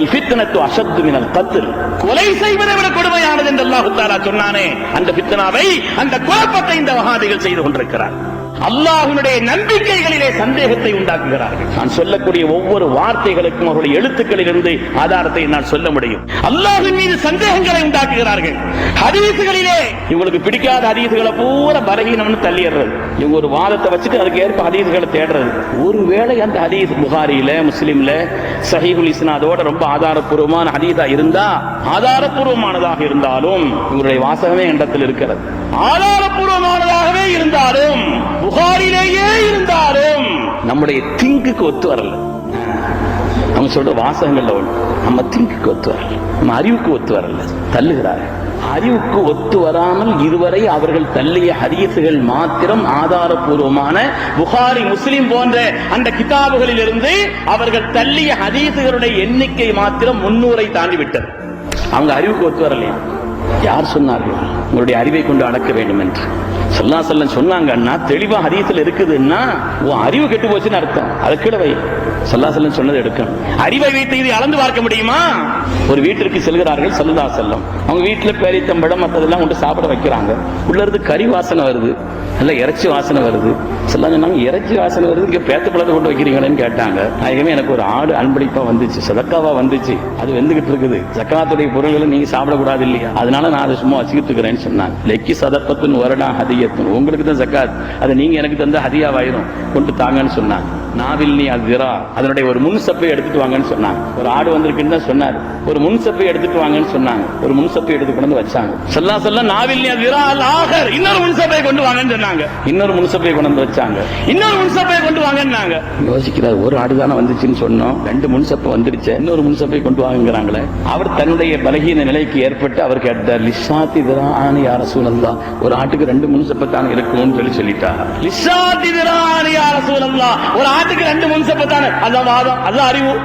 வல் ஃபித்னத்து அஷத்து மினல் கத்ல், கொலை செய்வதை விட கொடுமையானது என்று அல்லாஹ் தஆலா சொன்னானே, அந்த ஃபித்னாவை, அந்த குழப்பத்தை இந்த வஹாபிகள் செய்து கொண்டிருக்கிறார். அல்லாஹ்வுடைய நம்பிக்கைகளிலே சந்தேகத்தை உண்டாக்குகிறார்கள். நான் சொல்லக்கூடிய ஒவ்வொரு வார்த்தைகளுக்கும் அவருடைய எழுத்துக்களிலிருந்து ஆதாரத்தை நான் சொல்ல முடியும். அல்லாஹ்வின் மீது சந்தேகங்களை உண்டாக்குகிறார்கள். ஹதீஸ்களிலே இவங்களுக்கு பிடிக்காத ஹதீஸ்களை பூரா பலகீனம்னு தள்ளிடுறது. இவங்க ஒரு வாதத்தை வச்சுட்டு அதுக்கு ஏற்ப ஹதீஸ்களை தேடுறது. ஒருவேளை அந்த ஹதீஸ் புகாரியில, முஸ்லிம்ல, சஹீஹுல் இஸ்னாதோட ரொம்ப ஆதாரப்பூர்வமான ஹதீஸா இருந்தா, ஆதாரப்பூர்வமானதாக இருந்தாலும் இவருடைய வாசகமே இடத்தில் இருக்கிறது. ஆதாரப்பூர்வமானதாகவே இருந்தாலும், புகாரிலேயே இருந்தாலும் நம்முடைய திங்குக்கு ஒத்து வரல. நம்ம சொல்ற வாசகங்கள்ல ஒண்ணு நம்ம திங்குக்கு ஒத்து வரல, நம்ம அறிவுக்கு ஒத்து வரல, தள்ளுகிறார்கள். அறிவுக்கு ஒத்து வராமல் இதுவரை அவர்கள் தள்ளிய ஹதீசுகள் மாத்திரம் ஆதாரப்பூர்வமான புகாரி, முஸ்லிம் போன்ற அந்த கிதாபுகளில் இருந்து அவர்கள் தள்ளிய ஹதீசுகளுடைய எண்ணிக்கை மாத்திரம் 300 தாண்டிவிட்டது. அவங்க அறிவுக்கு ஒத்து வரலையா? யார் சொன்னார்கள் உங்களுடைய அறிவை கொண்டு அளக்க வேண்டும் என்று? ஸல்லல்லாஹு அலைஹி வஸல்லம் சொன்னாங்கன்னா, தெளிவா ஹதீஸ்ல இருக்குதுன்னா உன் அறிவு கெட்டு போச்சுன்னு அர்த்தம். அதை கீழ வை. ஸல்லல்லாஹு அலைஹி வஸல்லம் சொன்னதை எடுக்கணும். அறிவை வைத்து இது அளந்து பார்க்க முடியுமா? ஒரு வீட்டிற்கு செல்கிறார்கள் ஸல்லல்லாஹு அலைஹி வஸல்லம். அவங்க வீட்டுல பேரித்தம்பழம் மற்றதெல்லாம் கொண்டு சாப்பிட வைக்கிறாங்க. உள்ள இருந்து கறி வாசனை வருது, நல்ல இறைச்சி வாசனை வருது. ஸல்லல்லாஹு அலைஹி வஸல்லம் இறைச்சி வாசனை வருது, இங்க பேத்தப்பழத்தை கொண்டு வைக்கிறீங்களேன்னு கேட்டாங்க. நாயகமே, எனக்கு ஒரு ஆடு அன்பளிப்பா வந்துச்சு, சதக்காவா வந்துச்சு, அது வெந்துகிட்டு இருக்குது, ஜக்காத்துடைய பொருள்களை நீங்க சாப்பிடக்கூடாது இல்லையா, அதனால நான் அதை சும்மா வச்சுக்கிட்டு இருக்கிறேன்னு சொன்னாங்க. லெக்கி சதப்பத்துன்னு வரடா ஹதியத்துன்னு, உங்களுக்கு தான் ஜக்காத், அதை நீங்க எனக்கு தந்த ஹதியாவாயிரும், கொண்டு தாங்கன்னு சொன்னாங்க. நாவில் நீ அதிரா, அதனுடைய ஒரு முன் சப்பை எடுத்துட்டு வாங்கன்னு சொன்னாங்க. ஒரு ஆடு வந்திருக்குன்னு தான் சொன்னார். ஒரு முன் சப்பை எடுத்துட்டு வாங்கன்னு சொன்னாங்க. ஒரு முன் சப்பை எடுத்து கொண்டு வச்சாங்க. ஸல்லல்லாஹு அலைஹி வஸல்லம் நாவில் நீ அதிரா அல் ஆகர், இன்னொரு முன் சப்பை கொண்டு வாங்கன்னு சொன்னாங்க. இன்னொரு முன் சப்பை கொண்டு வந்து வச்சாங்க. இன்னொரு முன் சப்பை கொண்டு வாங்கன்னாங்க. யோசிக்கிறார், ஒரு ஆடு தானே வந்துச்சுன்னு சொன்னோம், 2 முன் சப்பை வந்துருச்சு, இன்னொரு முன் சப்பை கொண்டு வாங்குறாங்களே. அவர் தன்னுடைய பலகீன நிலைக்கு ஏற்பட்டு அவர் கேட்டார், லிஷாத்தி திரானி யா ரசூலல்லாஹ், ஒரு ஆட்டுக்கு 2 முன் சப்பை தான் இருக்கும்னு சொல்லிட்டார். லிஷாத்தி திரானி யா ரசூலல்லாஹ், ஒரு ஆட்டுக்கு 2 முன் சப்பை தான், அதான் வாதம், அதான் அறிவு.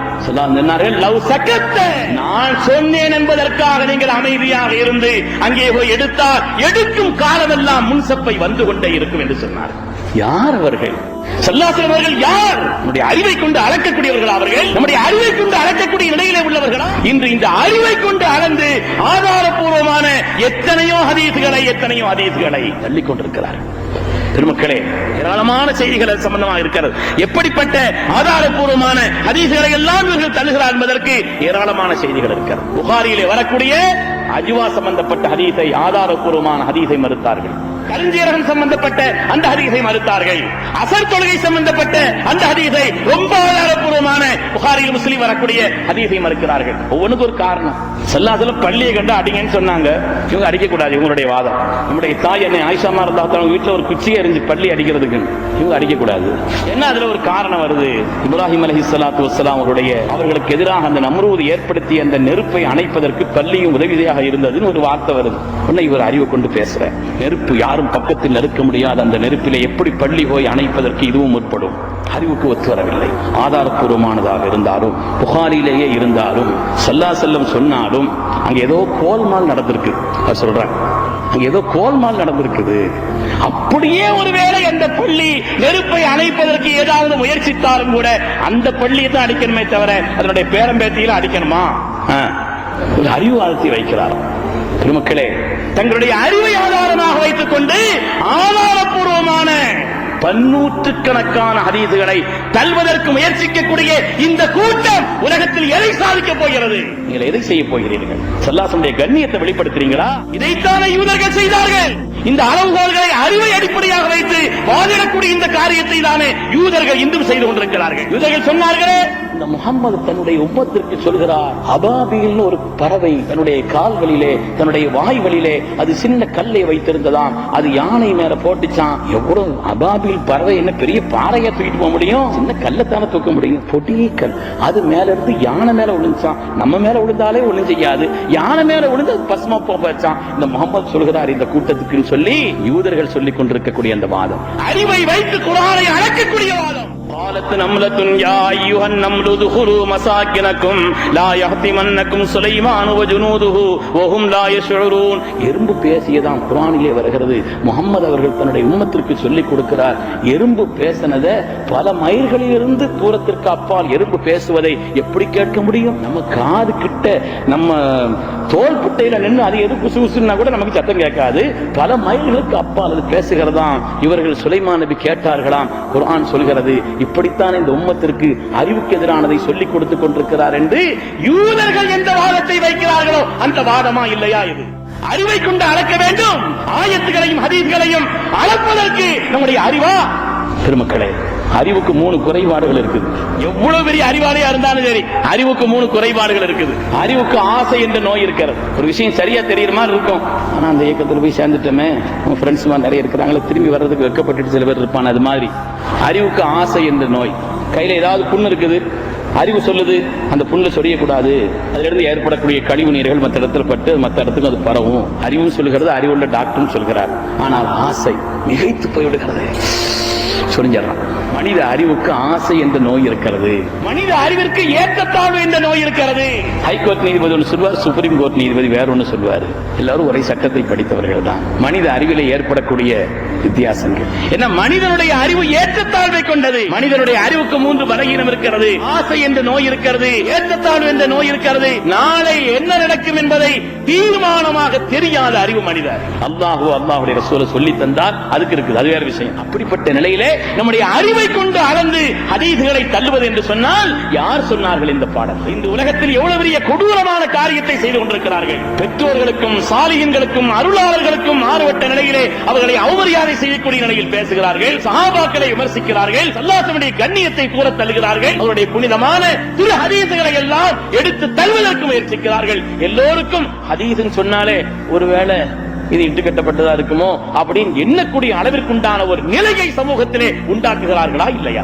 நான் சொன்னேன் என்பதற்காக நீங்கள் அமைதியாக இருந்து அங்கே போய் எடுத்தால் எடுக்கும் காலமெல்லாம் முன்சப்பை வந்து கொண்டே இருக்கும் என்று சொன்னார். யார் அவர்கள்? ஸல்லல்லாஹு அலைஹி வஸல்லம் யார்? நம்முடைய அறிவை கொண்டு அளக்கக்கூடியவர்கள் அவர்கள். நம்முடைய அறிவை கொண்டு அளக்கக்கூடிய நிலையிலே உள்ளவர்களா? இன்று இந்த அறிவை கொண்டு அளந்து ஆதாரப்பூர்வமான எத்தனையோ ஹதீஸ்களை தள்ளிக் கொண்டிருக்கிறார்கள். பெருமக்களே, ஏராளமான செய்திகள் சம்பந்தமாக இருக்கிறது. எப்படிப்பட்ட ஆதாரப்பூர்வமான ஹதீஸ்களை எல்லாம் இவர்கள் தள்ளுகிறார் என்பதற்கு ஏராளமான செய்திகள் இருக்கிறது. புகாரியிலே வரக்கூடிய அஜ்வா சம்பந்தப்பட்ட ஹதீஸை, ஆதாரப்பூர்வமான ஹதீஸை மறுத்தார்கள். கருஞ்சீரகம் சம்பந்தப்பட்ட அந்த ஹதீஸை மறுத்தார்கள். அசர் தொழுகை சம்பந்தப்பட்ட அந்த ஹதீஸை, ரொம்ப ஆதாரப்பூர்வமான புகாரியில், முஸ்லிம் வரக்கூடிய ஹதீஸை மறுக்கிறார்கள். ஒவ்வொன்றுக்கு ஒரு காரணம். ஸல்லல்லாஹு அலைஹி வஸல்லம் பள்ளியை கண்டு அடிங்கன்னு சொன்னாங்க. இவங்க அடிக்க கூடாது, இவங்களுடைய வாதம். நம்முடைய தாய் அன்னை ஆயிஷா ரலியல்லாஹு அன்ஹா வீட்டுல ஒரு குச்சியை எரிஞ்சு பள்ளி அடிக்கிறதுக்கு இவங்க அடிக்க கூடாது. என்ன அதுல ஒரு காரணம் வருது? இப்ராஹிம் அலைஹிஸ்ஸலாத்து வஸ்ஸலாம் அவர்களுக்கு எதிராக அந்த நம்ரூத் ஏற்படுத்திய அந்த நெருப்பை அணைப்பதற்கு பள்ளியும் உதவியாக இருந்ததுன்னு ஒரு வார்த்தை வருது. உடனே இவர் அறிவு கொண்டு பேசுற, நெருப்பு யாரும் பக்கத்தில் நெருக்க முடியாத அந்த நெருப்பிலே எப்படி பள்ளி போய் அணைப்பதற்கு இதுவும் முற்படும்? அறிவுக்கு ஒத்து வரவில்லை. ஆதாரப்பூர்வமானதாக இருந்தாலும், புகாரிலேயே இருந்தாலும், ஸல்லல்லாஹு அலைஹி வஸல்லம் சொன்னாலும் அங்க ஏதோ கோல்மால் நடந்திருக்கு. அவர் சொல்றாங்க, அங்க ஏதோ கோல்மால் நடந்திருக்குது. அப்படியே ஒருவேளை அந்த பள்ளி நெருப்பை அணைப்பதற்கு ஏதாவது முயற்சித்தாலும் கூட அந்த பள்ளியை தான் அடிக்கணுமே தவிர அதனுடைய பேரம்பேத்தியில அடிக்கணுமா? ஒரு அறிவாளத்தை வைக்கிறார். பெருமக்களே, தங்களுடைய அறிவை ஆதாரமாக வைத்துக் கொண்டு ஆதாரப்பூர்வமான பன்னூற்றுக்கணக்கான ஹதீசுகளை தள்ளுவதற்கு முயற்சிக்கக்கூடிய இந்த கூட்டம் உலகத்தில் எதை சாதிக்கப் போகிறது? நீங்கள் எதை செய்ய போகிறீர்கள்? ஸல்லல்லாஹு அலைஹி கண்ணியத்தை வெளிப்படுத்துறீங்களா? இதைத்தானே யூதர்கள் செய்தார்கள். இந்த அளவுகோல்களை அறிவை அடிப்படையாக வைத்து வாதிடக்கூடிய இந்த காரியத்தை தானே யூதர்கள் இன்றும் செய்து கொண்டிருக்கிறார்கள். யூதர்கள் சொன்னார்களே, இந்த முஹம்மது தன்னுடைய உம்மத்திற்கு சொல்கிறார், அபாபில் ஒரு பறவை தன்னுடைய கால்களிலே, தன்னுடைய வாய்களிலே அது சின்ன கல்லை வைத்திருந்ததாம். அது யானை மேல போட்டுச்சான். எவ்வளவு அபாபில் பறவை, என்ன பெரிய பாறையை தூக்கிட்டு போக முடியும்? சின்ன கல்லத்தான தூக்க முடியும், பொடிய கல். அது மேல இருந்து யானை மேல விழுந்துச்சான். நம்ம மேல விழுந்தாலே ஒண்ணும் செய்யாது, யானை மேல விழுந்து பசுமா போச்சான். இந்த முஹம்மது சொல்கிறார் இந்த கூட்டத்துக்கு சொல்லி யூதர்கள் சொல்லிக் கொண்டிருக்கக்கூடிய அந்த வாதம், அறிவை வைத்து குர்ஆனை அளக்கக்கூடிய வாதம். قالت نملة يا أيها النمل ادخلوا مساكنكم لا يحطمنكم سليمان وجنوده وهم لا يشعرون. எறும்பு பேசியதாம் குர்ஆனிலே வருகிறது. முஹம்மது அவர்கள் தன்னுடைய உம்மத்திற்கு சொல்லிக் கொடுக்கிறார். எறும்பு பேசினதை பல மைல்களிலிருந்து தூரத்திற்கு அப்பால் எறும்பு பேசுவதை எப்படி கேட்க முடியும்? நம்ம காது கிட்ட நம்ம தோல் புட்டையில நின்று அது எது குசு குசுன்னா கூட நமக்கு சத்தம் கேட்காது. பல மைல்களுக்கு அப்பால் அது பேசுகிறதாம். இவர்கள் சுலைமான் நபி கேட்டார்களாம். குர்ஆன் சொல்கிறது இப்படித்தான் இந்த உம்மத்திற்கு அறிவுக்கு எதிரானதை சொல்லிக் கொடுத்துக் கொண்டிருக்கிறார் என்று யூதர்கள் எந்த வாதத்தை வைக்கிறார்களோ அந்த வாதமா இல்லையா இது? அறிவை கொண்டு அளக்க வேண்டும். ஆயத்துகளையும் ஹதீஸ்களையும் அளப்பதற்கு நம்முடைய அறிவா? பெருமக்களே, அறிவுக்கு 3 குறைபாடுகள் இருக்குது. எவ்வளவு பெரிய அறிவாளியா இருந்தாலும் சரி, அறிவுக்கு 3 குறைபாடுகள் இருக்குது. அறிவுக்கு ஆசை என்ற நோய் இருக்கிறது. ஒரு விஷயம் சரியா தெரியற மாதிரி இருக்கும், ஆனா அந்த இயக்கத்தில் போய் சேர்ந்துட்டோமே, உங்க ஃப்ரெண்ட்ஸ் நிறைய இருக்கிறாங்களே, திரும்பி வர்றதுக்கு வெட்கப்பட்டு சில பேர் இருப்பான். அது மாதிரி அறிவுக்கு ஆசை என்ற நோய். கையில ஏதாவது புண்ணு இருக்குது, அறிவு சொல்லுது அந்த புண்ணு சொரியக்கூடாது, அதிலிருந்து ஏற்படக்கூடிய கழிவு நீர்கள் மற்ற இடத்துல பட்டு மற்ற இடத்துக்கு அது பரவும். அறிவும் சொல்கிறது, அறிவுள்ள டாக்டரும் சொல்கிறார். ஆனால் ஆசை மிகைத்து போய்விடுகிறது, சொரிஞ்சிடறான். மனித அறிவுக்கு ஆசை என்ற நோய் இருக்கிறது. மனித அறிவிற்கு ஏற்றத்தாழ்வு என்ற நோய் இருக்கிறது. ஹைகோர்ட் நீதிபதி ஒன்று சொல்வார், சுப்ரீம் கோர்ட் நீதிபதி வேற ஒன்று சொல்வார். எல்லாரும் ஒரே சட்டத்தை படித்தவர்கள் தான். மனித அறிவிலே ஏற்படக்கூடிய வித்தியாசங்கள் என்ன? மனிதனுடைய அறிவு ஏற்றத்தாழ்வை கொண்டது. மனிதனுடைய அறிவுக்கு 3 பலகீனம் இருக்கிறது. ஆசை என்ற நோய் இருக்கிறது, ஏற்றத்தாழ்வு என்ற நோய் இருக்கிறது. நாளை என்ன நடக்கும் என்பதை தீர்மானமாக தெரியாத அறிவு மனிதர். அல்லாஹுடைய ரசூலை சொல்லி தந்தார், அதுக்கு இருக்குது, அது வேற விஷயம். அப்படிப்பட்ட நிலையிலே நம்முடைய அறிவை கொண்டு அளந்து ஹதீஸ்களை தள்ளுவது என்று சொன்னால், யார் சொன்னார்கள் இந்த பாடம்? இந்த உலகத்தில் எவ்வளவு பெரிய கொடூரமான காரியத்தை செய்து கொண்டிருக்கிறார்கள். பெற்றோர்களுக்கும் சாலிஹீன்களுக்கும் அருளாளர்களுக்கும் மாறுபட்ட நிலையிலே அவர்களை அவமரியாதை செய்யக்கூடிய நிலையில் பேசுகிறார்கள். சஹாபாக்களை விமர்சிக்கிறார்கள். ஸல்லல்லாஹு கண்ணியத்தை கூற தள்ளுகிறார்கள். அவருடைய புனிதமான திரு ஹதீஸ்களை எல்லாம் எடுத்து தள்ளுவதற்கு முயற்சிக்கிறார்கள். எல்லோருக்கும் ஹதீஸ் சொன்னாலே ஒருவேளை இது இட்டுக்கட்டப்பட்டதா இருக்குமோ அப்படின்னு எண்ணக்கூடிய அளவிற்குண்டான ஒரு நிலையை சமூகத்திலே உண்டாக்குகிறார்களா இல்லையா?